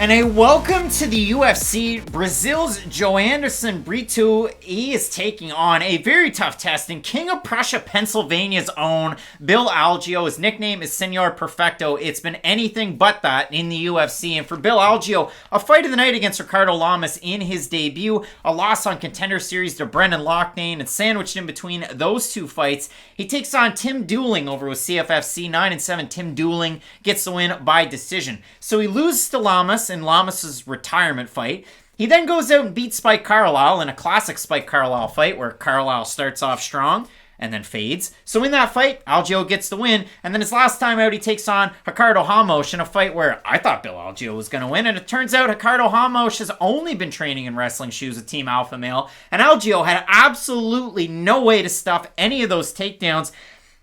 And a welcome to the UFC. Brazil's Joanderson Brito, he is taking on a very tough test in King of Prussia, Pennsylvania's own Bill Algeo. His nickname is Senor Perfecto. It's been anything but that in the UFC. And for Bill Algeo, a fight of the night against Ricardo Lamas in his debut, a loss on Contender Series to Brendan Loughnane, and sandwiched in between those two fights, he takes on Tim Dooling over with CFFC 9-7. Tim Dooling gets the win by decision. So he loses to Lamas in Lamas' retirement fight. He then goes out and beats Spike Carlisle in a classic Spike Carlisle fight where Carlisle starts off strong and then fades. So in that fight, Algeo gets the win, and then his last time out, he takes on Ricardo Ramos in a fight where I thought Bill Algeo was going to win, and it turns out Ricardo Ramos has only been training in wrestling shoes with Team Alpha Male, and Algeo had absolutely no way to stuff any of those takedowns.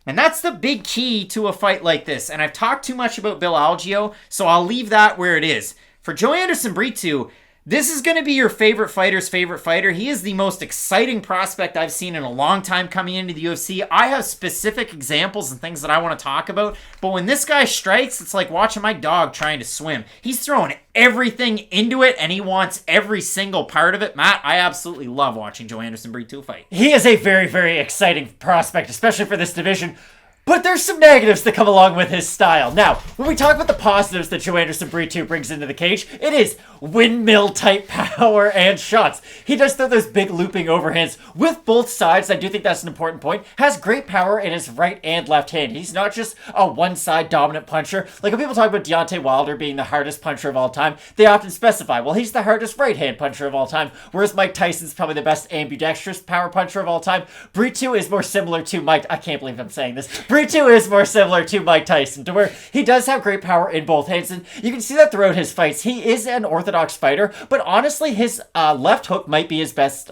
And that's the big key to a fight like this. And I've talked too much about Bill Algeo, so I'll leave that where it is. For Joanderson Brito, this is going to be your favorite fighter's favorite fighter. He is the most exciting prospect I've seen in a long time coming into the UFC. I have specific examples and things that I want to talk about, but when this guy strikes, it's like watching my dog trying to swim. He's throwing everything into it, and he wants every single part of it. Matt, I absolutely love watching Joanderson Brito fight. He is a very, very exciting prospect, especially for this division. But there's some negatives that come along with his style. Now, when we talk about the positives that Joanderson Brito brings into the cage, it is windmill-type power and shots. He does throw those big looping overhands with both sides. I do think that's an important point. Has great power in his right and left hand. He's not just a one-side dominant puncher. Like when people talk about Deontay Wilder being the hardest puncher of all time, they often specify, well, he's the hardest right-hand puncher of all time, whereas Mike Tyson's probably the best ambidextrous power puncher of all time. Brito is more similar to Mike... I can't believe I'm saying this. Brito is more similar to Mike Tyson, to where he does have great power in both hands, and you can see that throughout his fights. He is an orthodox fighter, but honestly, his left hook might be his best.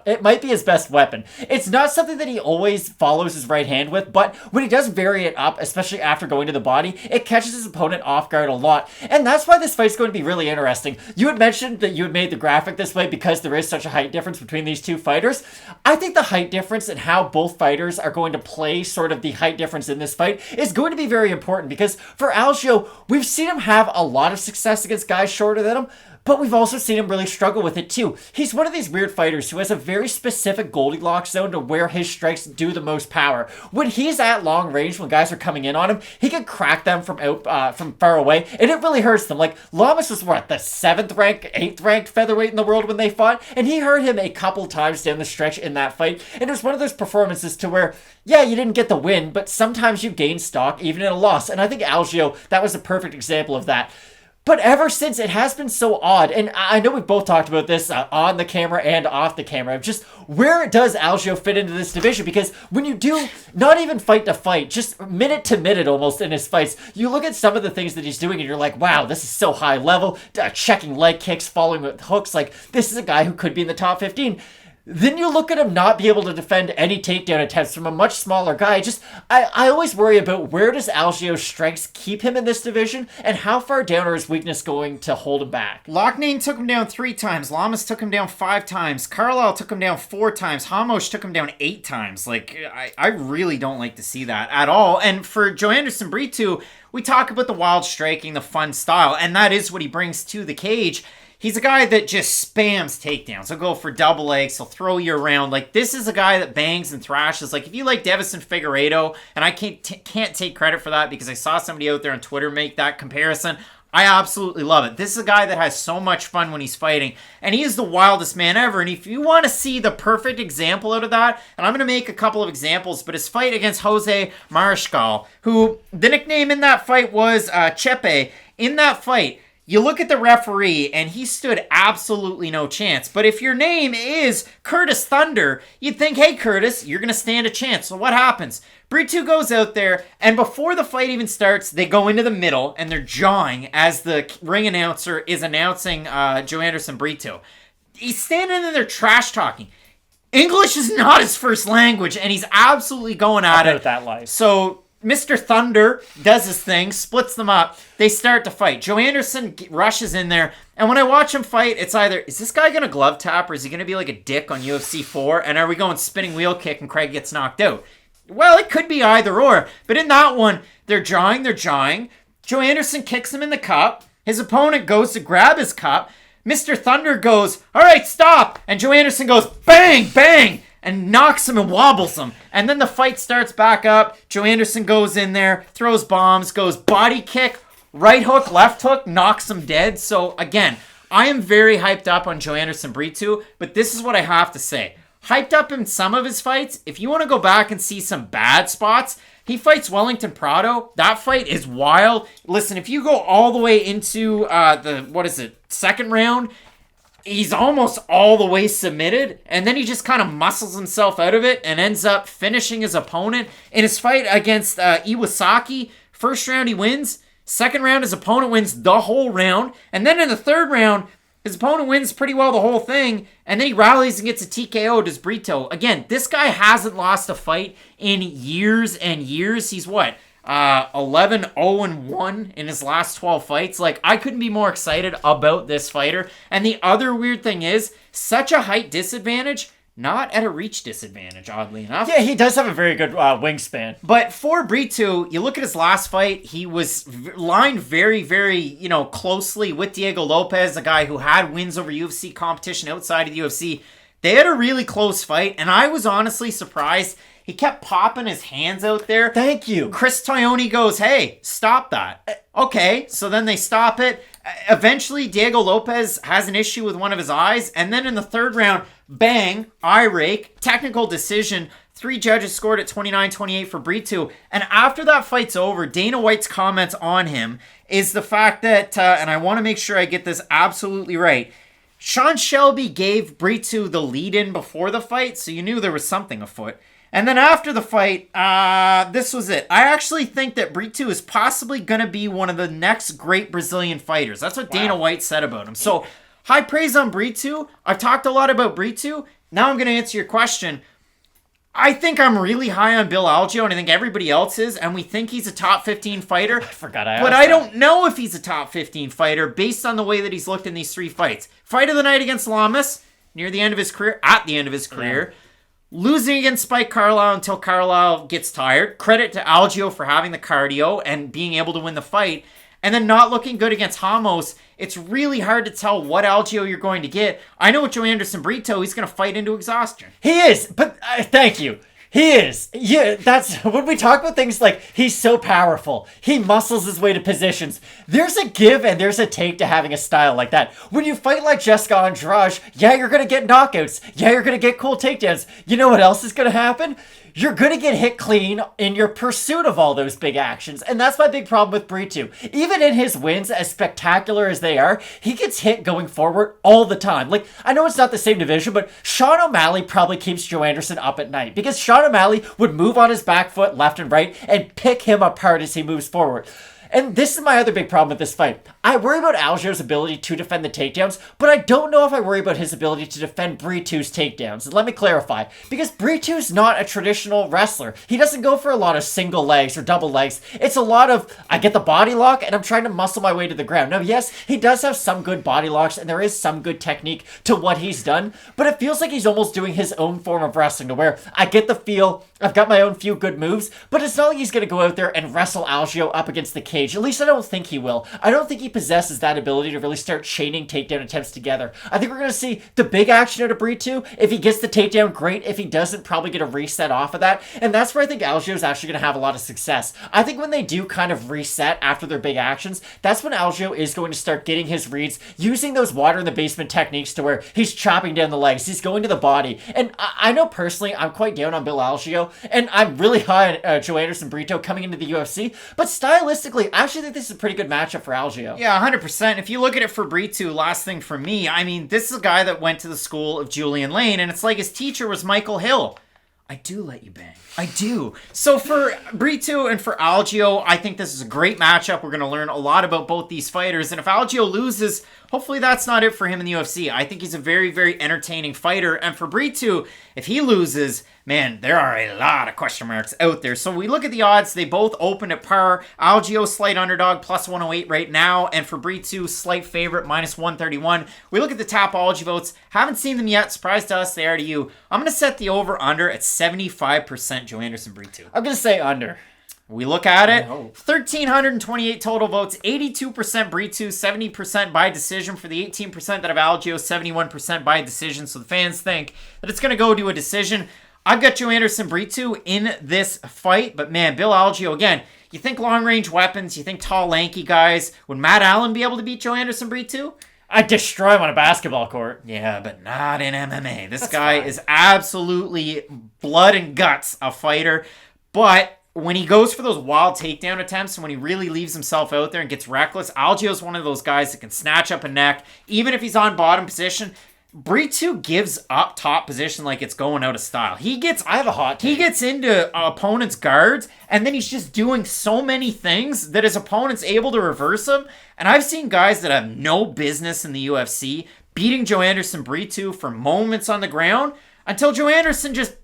It might be his best weapon. It's not something that he always follows his right hand with, but when he does vary it up, especially after going to the body, it catches his opponent off guard a lot, and that's why this fight's going to be really interesting. You had mentioned that you had made the graphic this way because there is such a height difference between these two fighters. I think the height difference and how both fighters are going to play sort of the height difference in this fight is going to be very important, because for Algeo, we've seen him have a lot of success against guys shorter than him, but we've also seen him really struggle with it too. He's one of these weird fighters who has a very specific Goldilocks zone to where his strikes do the most power. When he's at long range, when guys are coming in on him, he can crack them from far away, and it really hurts them. Like, Lamas was what, the 7th ranked, 8th ranked featherweight in the world when they fought, and he hurt him a couple times down the stretch in that fight, and it was one of those performances to where, yeah, you didn't get the win, but sometimes you gain stock even in a loss, and I think Algeo, that was a perfect example of that. But ever since, it has been so odd, and I know we've both talked about this on the camera and off the camera, just where does Algeo fit into this division? Because when you do, not even fight to fight, just minute to minute almost in his fights, you look at some of the things that he's doing and you're like, wow, this is so high level, checking leg kicks, following with hooks, like this is a guy who could be in the top 15. Then you look at him not be able to defend any takedown attempts from a much smaller guy. I always worry about where does Algeo's strengths keep him in this division, and how far down are his weakness going to hold him back. Loughnane took him down 3 times. Lamas took him down 5 times. Carlisle took him down 4 times. Ramos took him down 8 times. Like, I really don't like to see that at all. And for Joanderson Brito, we talk about the wild striking, the fun style, and that is what he brings to the cage. He's a guy that just spams takedowns. He'll go for double legs. He'll throw you around. Like, this is a guy that bangs and thrashes. Like, if you like Davison Figueiredo, and I can't take credit for that because I saw somebody out there on Twitter make that comparison, I absolutely love it. This is a guy that has so much fun when he's fighting, and he is the wildest man ever. And if you want to see the perfect example out of that, and I'm going to make a couple of examples, but his fight against Jose Mariscal, who the nickname in that fight was Chepe. In that fight, you look at the referee, and he stood absolutely no chance. But if your name is Curtis Thunder, you'd think, hey, Curtis, you're going to stand a chance. So what happens? Brito goes out there, and before the fight even starts, they go into the middle, and they're jawing as the ring announcer is announcing Joanderson Brito. He's standing in there trash-talking. English is not his first language, and he's absolutely going at it. That life. So Mr. Thunder does his thing, splits them up. They start to fight. Joanderson rushes in there, and when I watch him fight, it's either, is this guy going to glove tap, or is he going to be like a dick on UFC 4, and are we going spinning wheel kick and Craig gets knocked out? Well, it could be either or, but in that one, they're jawing. Joanderson kicks him in the cup. His opponent goes to grab his cup. Mr. Thunder goes, all right, stop. And Joanderson goes, bang, bang, and knocks him and wobbles him. And then the fight starts back up. Joanderson goes in there, throws bombs, goes body kick, right hook, left hook, knocks him dead. So again, I am very hyped up on Joanderson Brito, but this is what I have to say. Hyped up in some of his fights. If you want to go back and see some bad spots, he fights Wellington Prado. That fight is wild. Listen, if you go all the way into second round, he's almost all the way submitted, and then he just kind of muscles himself out of it and ends up finishing his opponent. In his fight against Iwasaki, first round he wins. Second round, his opponent wins the whole round. And then in the third round, his opponent wins pretty well the whole thing, and then he rallies and gets a TKO to Brito. Again, this guy hasn't lost a fight in years and years. He's 11-0-1 in his last 12 fights. Like, I couldn't be more excited about this fighter. And the other weird thing is, such a height disadvantage, not at a reach disadvantage, oddly enough. Yeah, he does have a very good wingspan. But for Brito, you look at his last fight, he was lined very, very, closely with Diego Lopez, a guy who had wins over UFC competition outside of the UFC. They had a really close fight, and I was honestly surprised. He kept popping his hands out there. Thank you. Chris Tognoni goes, hey, stop that. Okay, so then they stop it. Eventually, Diego Lopez has an issue with one of his eyes. And then in the third round, bang, eye rake, technical decision. 3 judges scored at 29-28 for Brito. And after that fight's over, Dana White's comments on him is the fact that, and I want to make sure I get this absolutely right, Sean Shelby gave Brito the lead-in before the fight, so you knew there was something afoot. And then after the fight, this was it. I actually think that Brito is possibly going to be one of the next great Brazilian fighters. That's what Dana White said about him. So, high praise on Brito. I've talked a lot about Brito. Now I'm going to answer your question. I think I'm really high on Bill Algeo, and I think everybody else is, and we think he's a top 15 fighter. But I don't know if he's a top 15 fighter based on the way that he's looked in these 3 fights. Fight of the night against Lamas, at the end of his career. Yeah. Losing against Spike Carlisle until Carlisle gets tired. Credit to Algeo for having the cardio and being able to win the fight. And then not looking good against Ramos. It's really hard to tell what Algeo you're going to get. I know with Joanderson Brito, he's going to fight into exhaustion. He is, but thank you. He is. Yeah, that's when we talk about things like he's so powerful. He muscles his way to positions. There's a give and there's a take to having a style like that. When you fight like Jessica Andrade, yeah, you're going to get knockouts. Yeah, you're going to get cool takedowns. You know what else is going to happen? You're going to get hit clean in your pursuit of all those big actions. And that's my big problem with Brito. Even in his wins, as spectacular as they are, he gets hit going forward all the time. Like, I know it's not the same division, but Sean O'Malley probably keeps Joanderson up at night because Sean O'Malley would move on his back foot left and right and pick him apart as he moves forward. And this is my other big problem with this fight. I worry about Algeo's ability to defend the takedowns, but I don't know if I worry about his ability to defend Brito's takedowns. And let me clarify, because Brito's not a traditional wrestler. He doesn't go for a lot of single legs or double legs. It's a lot of, I get the body lock and I'm trying to muscle my way to the ground. Now, yes, he does have some good body locks and there is some good technique to what he's done, but it feels like he's almost doing his own form of wrestling to where I get the feel, I've got my own few good moves, but it's not like he's going to go out there and wrestle Algeo up against the cage. At least I don't think he will. I don't think he possesses that ability to really start chaining takedown attempts together. I think we're going to see the big action out of Brito. If he gets the takedown, great. If he doesn't, probably get a reset off of that. And that's where I think Algeo is actually going to have a lot of success. I think when they do kind of reset after their big actions, that's when Algeo is going to start getting his reads, using those water in the basement techniques to where he's chopping down the legs, he's going to the body. And I know personally, I'm quite down on Bill Algeo, and I'm really high on Joanderson Brito coming into the UFC, but stylistically, I actually think this is a pretty good matchup for Algeo. Yeah, 100%. If you look at it for Brito, last thing for me, I mean, this is a guy that went to the school of Julian Lane, and it's like his teacher was Michael Hill. I do let you bang. I do. So for Brito and for Algeo, I think this is a great matchup. We're going to learn a lot about both these fighters. And if Algeo loses, hopefully that's not it for him in the UFC. I think he's a very, very entertaining fighter. And for Brito, if he loses, man, there are a lot of question marks out there. So we look at the odds. They both open at par. Algeo, slight underdog, plus 108 right now. And for Brito, slight favorite, minus 131. We look at the Tapology votes. Haven't seen them yet. Surprise to us, they are to you. I'm going to set the over-under at 75% Joanderson Brito. I'm going to say under. We look at it, No. 1,328 total votes, 82% Brito, 70% by decision for the 18% that have Algeo, 71% by decision. So the fans think that it's going to go to a decision. I've got Joanderson Brito in this fight, but man, Bill Algeo, again, you think long-range weapons, you think tall, lanky guys. Would Matt Allen be able to beat Joanderson Brito? I'd destroy him on a basketball court. Yeah, but not in MMA. This guy is absolutely blood and guts a fighter, but when he goes for those wild takedown attempts and when he really leaves himself out there and gets reckless, Algeo's one of those guys that can snatch up a neck, even if he's on bottom position. Brito gives up top position like it's going out of style. I have a hot take. He gets into opponent's guards, and then he's just doing so many things that his opponent's able to reverse him. And I've seen guys that have no business in the UFC beating Joanderson Brito for moments on the ground until Joanderson just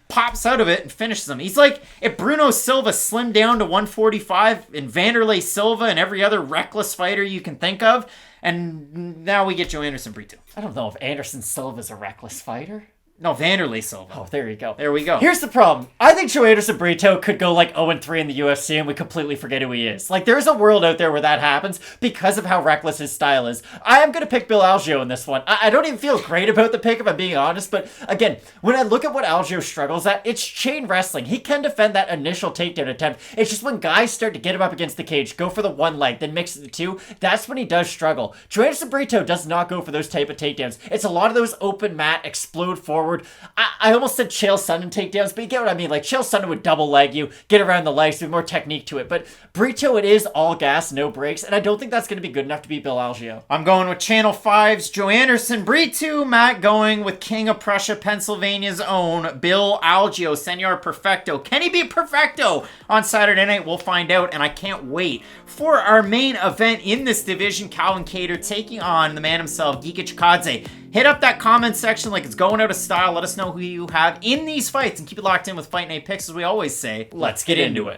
pops out of it and finishes him. He's like if Bruno Silva slimmed down to 145 and Vanderlei Silva and every other reckless fighter you can think of, and now we get Joanderson Brito. I don't know if Anderson Silva's a reckless fighter. No, Vanderlei Silva. Oh, there you go. There we go. Here's the problem. I think Joanderson Brito could go like 0-3 in the UFC and we completely forget who he is. Like, there's a world out there where that happens because of how reckless his style is. I am going to pick Bill Algeo in this one. I don't even feel great about the pick if I'm being honest, but again, when I look at what Algeo struggles at, it's chain wrestling. He can defend that initial takedown attempt. It's just when guys start to get him up against the cage, go for the one leg, then mix the two, that's when he does struggle. Joanderson Brito does not go for those type of takedowns. It's a lot of those open mat, explode forward. I almost said Chael Sonnen takedowns, but you get what I mean. Like, Chael Sonnen would double leg you, get around the legs, do more technique to it. But Brito, it is all gas, no brakes, and I don't think that's going to be good enough to beat Bill Algeo. I'm going with Channel 5's Joanderson Brito. Matt going with King of Prussia, Pennsylvania's own Bill Algeo. Senor Perfecto. Can he beat Perfecto on Saturday night? We'll find out, and I can't wait for our main event in this division. Calvin Kattar taking on the man himself, Giga Chikadze. Hit up that comment section like it's going out of style. Let us know who you have in these fights and keep it locked in with Fight Night Picks, as we always say. Let's get into it.